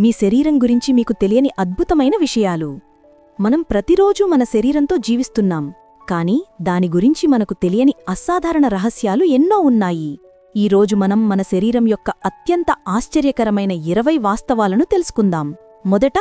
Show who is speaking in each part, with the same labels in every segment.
Speaker 1: మీ శరీరం గురించి మీకు తెలియని అద్భుతమైన విషయాలు. మనం ప్రతిరోజూ మన శరీరంతో జీవిస్తున్నాం, కాని దాని గురించి మనకు తెలియని అసాధారణ రహస్యాలు ఎన్నో ఉన్నాయి. ఈరోజు మనం మన శరీరం యొక్క అత్యంత ఆశ్చర్యకరమైన 20 వాస్తవాలను తెలుసుకుందాం. మొదట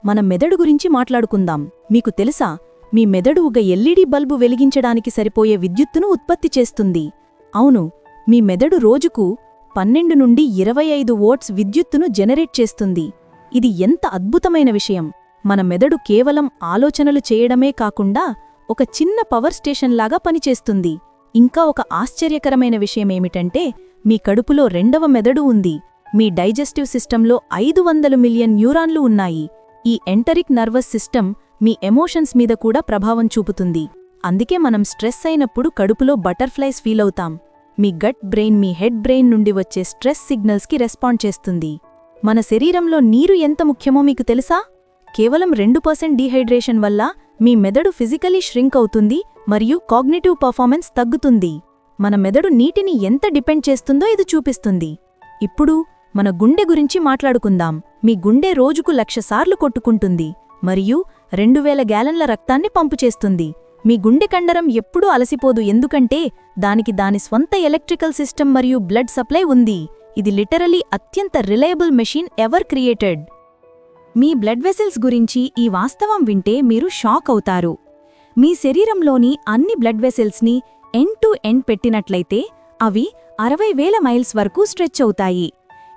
Speaker 1: మన మెదడు గురించి మాట్లాడుకుందాం. మీకు తెలుసా, మీ మెదడు ఒక ఎల్ఈడీ బల్బు వెలిగించడానికి సరిపోయే విద్యుత్తును ఉత్పత్తి చేస్తుంది. అవును, మీ మెదడు రోజుకు 12 నుండి 25 వోల్ట్స్ విద్యుత్తును జనరేట్ చేస్తుంది. ఇది ఎంత అద్భుతమైన విషయం! మన మెదడు కేవలం ఆలోచనలు చేయడమే కాకుండా ఒక చిన్న పవర్ స్టేషన్లాగా పనిచేస్తుంది. ఇంకా ఒక ఆశ్చర్యకరమైన విషయమేమిటంటే, మీ కడుపులో రెండవ మెదడు ఉంది. మీ డైజెస్టివ్ సిస్టంలో 500 మిలియన్ న్యూరాన్లు ఉన్నాయి. ఈ ఎంటరిక్ నర్వస్ సిస్టమ్ మీ ఎమోషన్స్ మీద కూడా ప్రభావం చూపుతుంది. అందుకే మనం స్ట్రెస్ అయినప్పుడు కడుపులో బటర్ఫ్లైస్ ఫీలవుతాం. మీ గట్ బ్రెయిన్ మీ హెడ్ బ్రెయిన్ నుండి వచ్చే స్ట్రెస్ సిగ్నల్స్కి రెస్పాండ్ చేస్తుంది. మన శరీరంలో నీరు ఎంత ముఖ్యమో మీకు తెలుసా? కేవలం 2% డీహైడ్రేషన్ వల్ల మీ మెదడు ఫిజికలీ ష్రింక్ అవుతుంది మరియు కాగ్నిటివ్ పర్ఫార్మెన్స్ తగ్గుతుంది. మన మెదడు నీటిని ఎంత డిపెండ్ చేస్తుందో ఇది చూపిస్తుంది. ఇప్పుడు మన గుండె గురించి మాట్లాడుకుందాం. మీ గుండె రోజుకు 1,00,000 సార్లు కొట్టుకుంటుంది మరియు 2000 గ్యాలన్ల రక్తాన్ని పంపు చేస్తుంది. మీ గుండె కండరం ఎప్పుడూ అలసిపోదు, ఎందుకంటే దానికి దాని స్వంత ఎలక్ట్రికల్ సిస్టమ్ మరియు బ్లడ్ సప్లై ఉంది. ఇది లిటరలీ అత్యంత రిలయబుల్ మెషిన్ ఎవర్ క్రియేటెడ్. మీ బ్లడ్ వెసెల్స్ గురించి ఈ వాస్తవం వింటే మీరు షాక్ అవుతారు. మీ శరీరంలోని అన్ని బ్లడ్ వెసెల్స్ని ఎండ్ టు ఎండ్ పెట్టినట్లయితే అవి 60,000 మైల్స్ వరకు స్ట్రెచ్ అవుతాయి.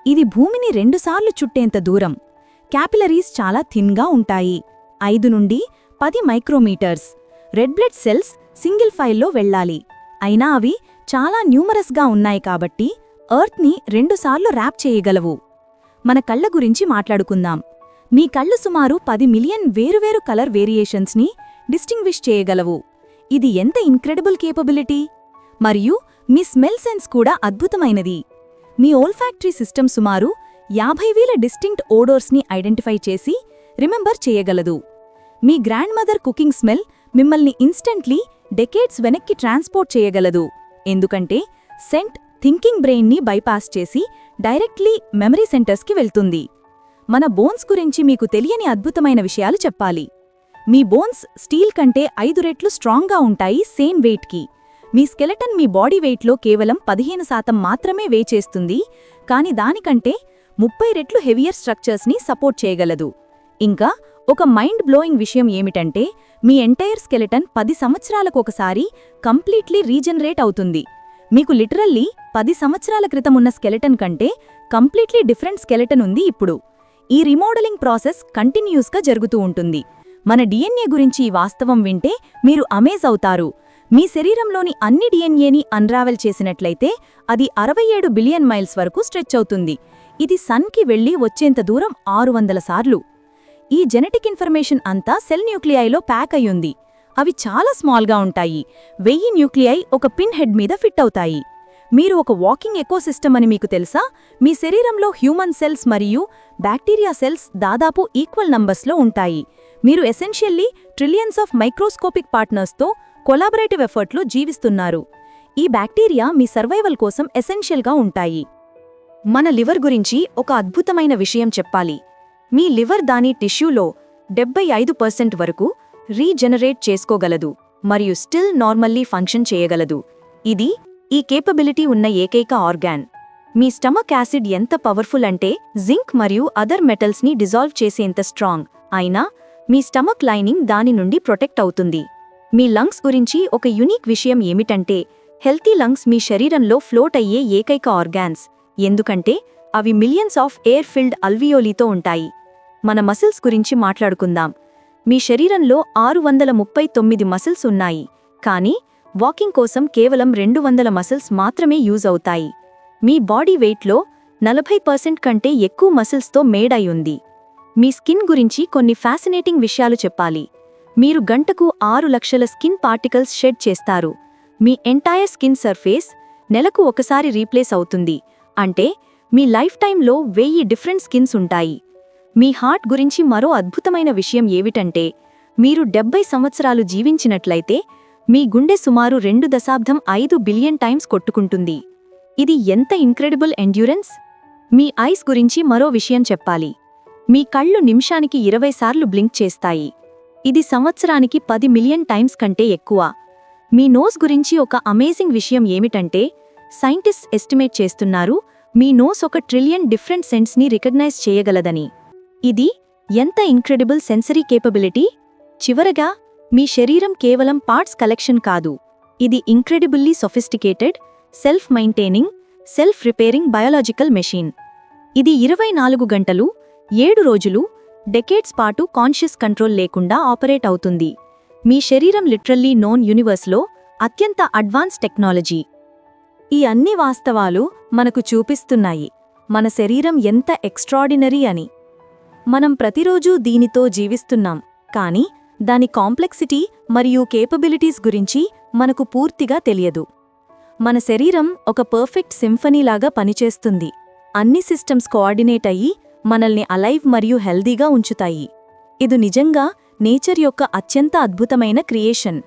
Speaker 1: ఇది భూమిని 2 సార్లు చుట్టేంత దూరం. క్యాపిలరీస్ చాలా థిన్గా ఉంటాయి, 5 నుండి 10 micrometres. Red blood cells single ఫైల్లో వెళ్ళాలి, అయినా అవి చాలా న్యూమరస్గా ఉన్నాయి కాబట్టి ఎర్త్ని 2 సార్లు ర్యాప్ చేయగలవు. మన కళ్ళ గురించి మాట్లాడుకుందాం. మీ కళ్ళు సుమారు 10 మిలియన్ వేరువేరు కలర్ వేరియేషన్స్ని డిస్టింగ్విష్ చేయగలవు. ఇది ఎంత ఇన్క్రెడిబుల్ కేపబిలిటీ! మరియు మీ స్మెల్ సెన్స్ కూడా అద్భుతమైనది. మీ ఓల్ఫాక్టరీ సిస్టమ్ సుమారు 50,000 డిస్టింక్ట్ ఓడోర్స్ని ఐడెంటిఫై చేసి రిమెంబర్ చేయగలదు. మీ గ్రాండ్ మదర్ కుకింగ్ స్మెల్ మిమ్మల్ని ఇన్స్టెంట్లీ డెకేడ్స్ వెనక్కి ట్రాన్స్పోర్ట్ చేయగలదు, ఎందుకంటే సెంట్ థింకింగ్ బ్రెయిన్ని బైపాస్ చేసి డైరెక్ట్లీ మెమరీ సెంటర్స్కి వెళ్తుంది. మన బోన్స్ గురించి మీకు తెలియని అద్భుతమైన విషయాలు చెప్పాలి. మీ బోన్స్ స్టీల్ కంటే 5 రెట్లు స్ట్రాంగ్గా ఉంటాయి సేమ్ వెయిట్కి. మీ స్కెలెటన్ మీ బాడీ వెయిట్లో కేవలం 15% మాత్రమే వే చేస్తుంది, కానీ దానికంటే 30 రెట్లు హెవియర్ స్ట్రక్చర్స్ని సపోర్ట్ చేయగలదు. ఇంకా ఒక మైండ్ బ్లోయింగ్ విషయం ఏమిటంటే, మీ ఎంటైర్ స్కెలెటన్ 10 సంవత్సరాలకొకసారి కంప్లీట్లీ రీజనరేట్ అవుతుంది. మీకు లిటరల్లీ 10 సంవత్సరాల క్రితమున్న స్కెలెటన్ కంటే కంప్లీట్లీ డిఫరెంట్ స్కెలెటన్ ఉంది ఇప్పుడు. ఈ రీమోడలింగ్ ప్రాసెస్ కంటిన్యూస్గా జరుగుతూ ఉంటుంది. మన డిఎన్ఏ గురించి ఈ వాస్తవం వింటే మీరు అమేజ్ అవుతారు. మీ శరీరంలోని అన్ని డిఎన్ఏని అన్రావెల్ చేసినట్లయితే అది 67 బిలియన్ మైల్స్ వరకు స్ట్రెచ్ అవుతుంది. ఇది సన్కి వెళ్లి వచ్చేంత దూరం 600 సార్లు. ఈ జెనెటిక్ ఇన్ఫర్మేషన్ అంతా సెల్ న్యూక్లియైలో ప్యాక్ అయ్యుంది. అవి చాలా స్మాల్గా ఉంటాయి. 1000 న్యూక్లియై ఒక పిన్ హెడ్ మీద ఫిట్ అవుతాయి. మీరు ఒక వాకింగ్ ఎకోసిస్టమ్ అని మీకు తెలుసా? మీ శరీరంలో హ్యూమన్ సెల్స్ మరియు బ్యాక్టీరియా సెల్స్ దాదాపు ఈక్వల్ నంబర్స్లో ఉంటాయి. మీరు ఎసెన్షియల్లీ ట్రిలియన్స్ ఆఫ్ మైక్రోస్కోపిక్ పార్ట్నర్స్తో కొలాబరేటివ్ ఎఫర్ట్లో జీవిస్తున్నారు. ఈ బ్యాక్టీరియా మీ సర్వైవల్ కోసం ఎసెన్షియల్గా ఉంటాయి. మన లివర్ గురించి ఒక అద్భుతమైన విషయం చెప్పాలి. మీ లివర్ దాని టిష్యూలో 75% వరకు రీజనరేట్ చేసుకోగలదు మరియు స్టిల్ నార్మల్లీ ఫంక్షన్ చేయగలదు. ఇది ఈ కేపబిలిటీ ఉన్న ఏకైక ఆర్గాన్. మీ స్టమక్ యాసిడ్ ఎంత పవర్ఫుల్ అంటే జింక్ మరియు అదర్ మెటల్స్ని డిజాల్వ్ చేసేంత స్ట్రాంగ్, అయినా మీ స్టమక్ లైనింగ్ దాని నుండి ప్రొటెక్ట్ అవుతుంది. మీ లంగ్స్ గురించి ఒక యునీక్ విషయం ఏమిటంటే, హెల్తీ లంగ్స్ మీ శరీరంలో ఫ్లోట్ అయ్యే ఏకైక ఆర్గాన్స్, ఎందుకంటే అవి మిలియన్స్ ఆఫ్ ఎయిర్ ఫిల్డ్ అల్వియోలీతో ఉంటాయి. మన మసిల్స్ గురించి మాట్లాడుకుందాం. మీ శరీరంలో 639 మసిల్స్ ఉన్నాయి, కానీ వాకింగ్ కోసం కేవలం 200 మసిల్స్ మాత్రమే యూజ్ అవుతాయి. మీ బాడీ వెయిట్లో 40% కంటే ఎక్కువ మసిల్స్తో మేడ్ అయి ఉంది. మీ స్కిన్ గురించి కొన్ని ఫ్యాసినేటింగ్ విషయాలు చెప్పాలి. మీరు గంటకు 6 లక్షల స్కిన్ పార్టికల్స్ షెడ్ చేస్తారు. మీ ఎంటైర్ స్కిన్ సర్ఫేస్ నెలకు ఒకసారి రీప్లేస్ అవుతుంది, అంటే మీ లైఫ్ టైంలో 1000 డిఫరెంట్ స్కిన్స్ ఉంటాయి. మీ హార్ట్ గురించి మరో అద్భుతమైన విషయం ఏమిటంటే, మీరు 70 సంవత్సరాలు జీవించినట్లయితే మీ గుండె సుమారు 2.5 బిలియన్ టైమ్స్ కొట్టుకుంటుంది. ఇది ఎంత ఇన్క్రెడిబుల్ ఎండ్యూరెన్స్! మీ ఐస్ గురించి మరో విషయం చెప్పాలి. మీ కళ్ళు నిమిషానికి 20 సార్లు బ్లింక్ చేస్తాయి. ఇది సంవత్సరానికి 10 మిలియన్ టైమ్స్ కంటే ఎక్కువ. మీ నోస్ గురించి ఒక అమేజింగ్ విషయం ఏమిటంటే, సైంటిస్ట్స్ ఎస్టిమేట్ చేస్తున్నారు మీ నోస్ 1 ట్రిలియన్ డిఫరెంట్ సెంట్స్ని రికగ్నైజ్ చేయగలదని. ఇది ఎంత ఇంక్రెడిబుల్ సెన్సరీ కేపబిలిటీ! చివరగా, మీ శరీరం కేవలం పార్ట్స్ కలెక్షన్ కాదు. ఇది incredibly sophisticated, self maintaining, self repairing biological machine. ఇది 24 గంటలు, 7 రోజులు, డెకేడ్స్ పాటు కాన్షియస్ కంట్రోల్ లేకుండా ఆపరేట్ అవుతుంది. మీ శరీరం లిటరల్లీ నోన్ యూనివర్స్లో అత్యంత అడ్వాన్స్ టెక్నాలజీ. ఈ అన్ని వాస్తవాలు మనకు చూపిస్తున్నాయి మన శరీరం ఎంత ఎక్స్ట్రాడినరీ అని. మనం ప్రతిరోజూ దీనితో జీవిస్తున్నాం, కానీ దాని కాంప్లెక్సిటీ మరియు కేపబిలిటీస్ గురించి మనకు పూర్తిగా తెలియదు. మన శరీరం ఒక పర్ఫెక్ట్ సింఫనీలాగా పనిచేస్తుంది. అన్ని సిస్టమ్స్ కోఆర్డినేట్ అయ్యి మనల్ని అలైవ్ మరియు హెల్దీగా ఉంచుతాయి. ఇది నిజంగా నేచర్ యొక్క అత్యంత అద్భుతమైన క్రియేషన్.